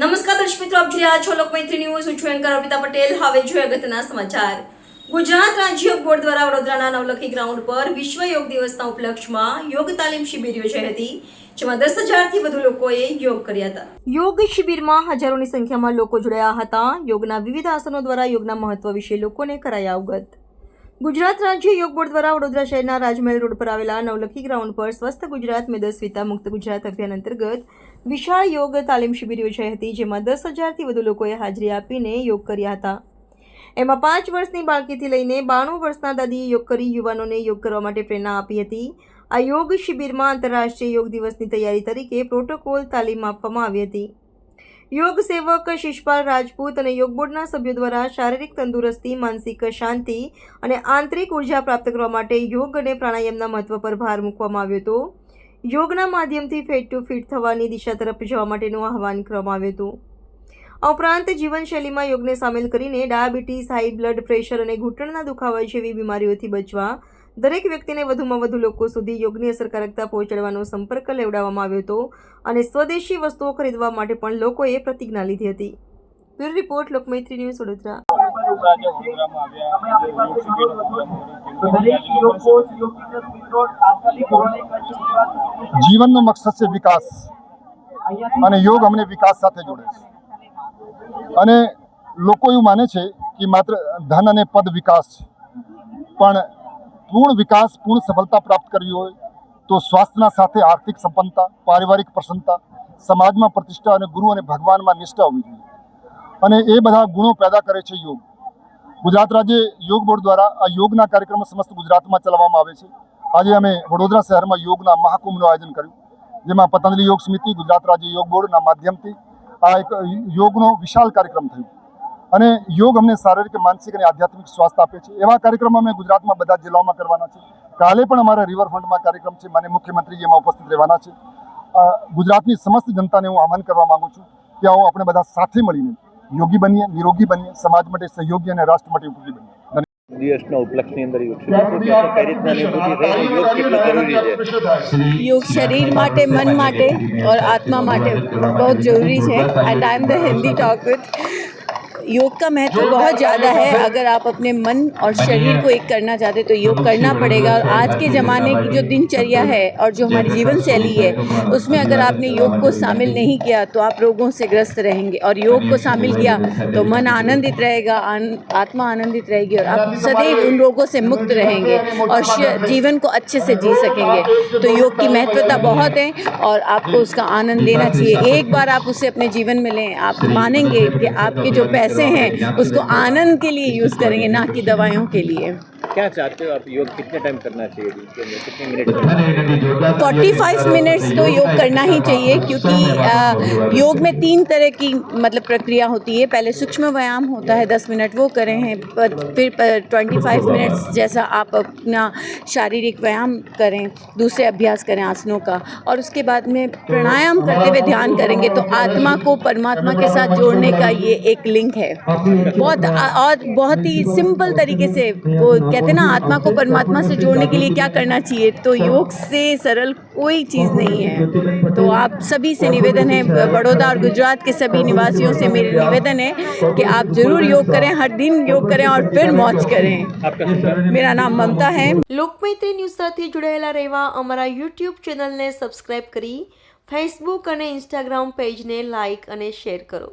નમસ્કાર દર્શક મિત્રો, આપ જોઈ રહ્યા છો લોકમૈત્રી ન્યૂઝ. હું છું એન્કર અર્પિતા પટેલ. હવે જોઈએ અગત્યના સમાચાર. ગુજરાત રાજ્ય યોગ બોર્ડ દ્વારા વડોદરાના નવલખી ગ્રાઉન્ડ પર વિશ્વ યોગ દિવસના ઉપલક્ષમાં યોગ તાલીમ શિબિર યોજાઈ હતી, જેમાં 10,000થી વધુ લોકોએ યોગ કર્યા હતા. યોગ શિબિરમાં હજારોની સંખ્યામાં લોકો જોડાયા હતા. યોગના વિવિધ આસનો દ્વારા યોગના મહત્વ વિશે લોકોને કરાયા અવગત. ગુજરાત રાજ્ય યોગ બોર્ડ દ્વારા વડોદરા શહેરના રાજમહેલ રોડ પર આવેલા નવલખી ગ્રાઉન્ડ પર સ્વસ્થ ગુજરાત મેદસ્વીતા મુક્ત ગુજરાત અભિયાન અંતર્ગત વિશાળ યોગ તાલીમ શિબિર યોજાઈ હતી, જેમાં 10,000થી વધુ લોકોએ હાજરી આપીને યોગ કર્યા હતા. એમાં 5 વર્ષની બાળકીથી લઈને 92 વર્ષના દાદીએ યોગ કરી યુવાનોને યોગ કરવા માટે પ્રેરણા આપી હતી. આ યોગ શિબિરમાં આંતરરાષ્ટ્રીય યોગ દિવસની તૈયારી તરીકે પ્રોટોકોલ તાલીમ આપવામાં આવી હતી. યોગ સેવક શિષપાલ રાજપૂત અને યોગ બોર્ડના સભ્યો દ્વારા શારીરિક તંદુરસ્તી, માનસિક શાંતિ અને આંતરિક ઉર્જા પ્રાપ્ત કરવા માટે યોગ અને પ્રાણાયામના મહત્વ પર ભાર મૂકવામાં આવ્યો હતો. યોગના માધ્યમથી ફેટ ટુ ફિટ થવાની દિશા તરફ જવા માટેનું આહ્વાન કરવામાં આવ્યું હતું. આ ઉપરાંત જીવનશૈલીમાં યોગને સામેલ કરીને ડાયાબિટીસ, હાઈ બ્લડ પ્રેશર અને ઘૂંટણના દુખાવા જેવી બીમારીઓથી બચવા દરેક વ્યક્તિને વધુમાં વધુ લોકો સુધી યોગની અસરકારકતા પહોંચાડવાનો સંપર્ક લેવડાવવામાં આવ્યો હતો અને સ્વદેશી વસ્તુઓ ખરીદવા માટે પણ લોકોએ પ્રતિજ્ઞા લીધી હતી. Bureau report, Lokmaitri news, Vadodara. જીવનનો મકસદ છે વિકાસ અને યોગ અમને વિકાસ સાથે જોડે છે. અને લોકો એવું માને છે કે માત્ર ધન અને પદ વિકાસ છે, પણ પૂર્ણ વિકાસ, પૂર્ણ સફળતા પ્રાપ્ત કરવી હોય તો સ્વાસ્થ્યના સાથે આર્થિક સંપન્નતા, પારિવારિક પ્રસન્નતા, સમાજમાં પ્રતિષ્ઠા અને ગુરુ અને ભગવાનમાં નિષ્ઠા હોવી જોઈએ. અને એ બધા ગુણો પેદા કરે છે યોગ. ગુજરાત રાજ્ય યોગ બોર્ડ દ્વારા આ યોગના કાર્યક્રમો સમસ્ત ગુજરાતમાં ચલાવવામાં આવે છે. આજે અમે વડોદરા શહેરમાં યોગના મહાકુંભનું આયોજન કર્યું, જેમાં પતંજલિ યોગ સમિતિ, ગુજરાત રાજ્ય યોગ બોર્ડના માધ્યમથી આ એક યોગનો વિશાળ કાર્યક્રમ થયો. અને યોગ અમને શારીરિક, માનસિક અને આધ્યાત્મિક સ્વાસ્થ્ય આપે છે. એવા કાર્યક્રમો અમે ગુજરાતમાં બધા જિલ્લાઓમાં કરવાના છે. કાલે પણ અમારા રિવરફ્રન્ટમાં કાર્યક્રમ છે, માનનીય મુખ્યમંત્રી એમાં ઉપસ્થિત રહેવાના છે. ગુજરાતની સમસ્ત જનતાને હું આહ્વાન કરવા માંગુ છું કે આવો આપણે બધા સાથે મળીને યોગી બનીએ, નિરોગી બનીએ, સમાજ માટે સહયોગી અને રાષ્ટ્ર માટે ઉપયોગી બનીએ. દિવસના ઉપલક્ષની અંદર योग शरीर माटे, मन माटे और आत्मा माटे बहुत ज़रूरी है. And I am the healthy talk with. योग का महत्व बहुत ज़्यादा है. अगर आप अपने मन और शरीर को एक करना चाहते तो योग करना पड़ेगा. और आज के ज़माने की जो दिनचर्या है और जो हमारी जीवन शैली है, उसमें अगर आपने योग को शामिल नहीं किया तो आप रोगों से ग्रस्त रहेंगे. और योग को शामिल किया तो मन आनंदित रहेगा, आत्मा आनंदित रहेगी और आप सदैव उन रोगों से मुक्त रहेंगे और जीवन को अच्छे से जी सकेंगे. तो योग की महत्वता बहुत है और आपको उसका आनंद लेना चाहिए. एक बार आप उसे अपने जीवन में लें, आप मानेंगे कि आपके जो पैसे हैं उसको आनंद के लिए यूज़ करेंगे, ना कि दवाइयों के लिए. क्या चाहते हो आप? योग कितने टाइम करना चाहिए? कितने मिनट? 45 मिनट्स तो योग करना ही चाहिए, क्योंकि योग में 3 तरह की मतलब प्रक्रिया होती है. पहले सूक्ष्म व्यायाम होता है, 10 मिनट वो करें हैं. फिर 25 मिनट्स जैसा आप अपना शारीरिक व्यायाम करें, दूसरे अभ्यास करें आसनों का, और उसके बाद में प्राणायाम करते हुए ध्यान करेंगे तो आत्मा को परमात्मा के साथ जोड़ने का ये एक लिंक है. बहुत ही सिंपल तरीके से वो कहते हैं ना, आत्मा को परमात्मा से जोड़ने के लिए क्या करना चाहिए, तो योग से सरल कोई चीज़ नहीं है. तो आप सभी से निवेदन है, बड़ौदा और गुजरात के सभी निवासियों से मेरी निवेदन है कि आप जरूर योग करें, हर दिन योग करें और फिर मौज करें. मेरा नाम ममता है. લોકમૈત્રી ન્યૂઝ સાથે જોડાયેલા રહેવા અમારા યુટ્યુબ ચેનલને સબસ્ક્રાઇબ કરી ફેસબુક અને ઇન્સ્ટાગ્રામ પેજને લાઇક અને શેર કરો.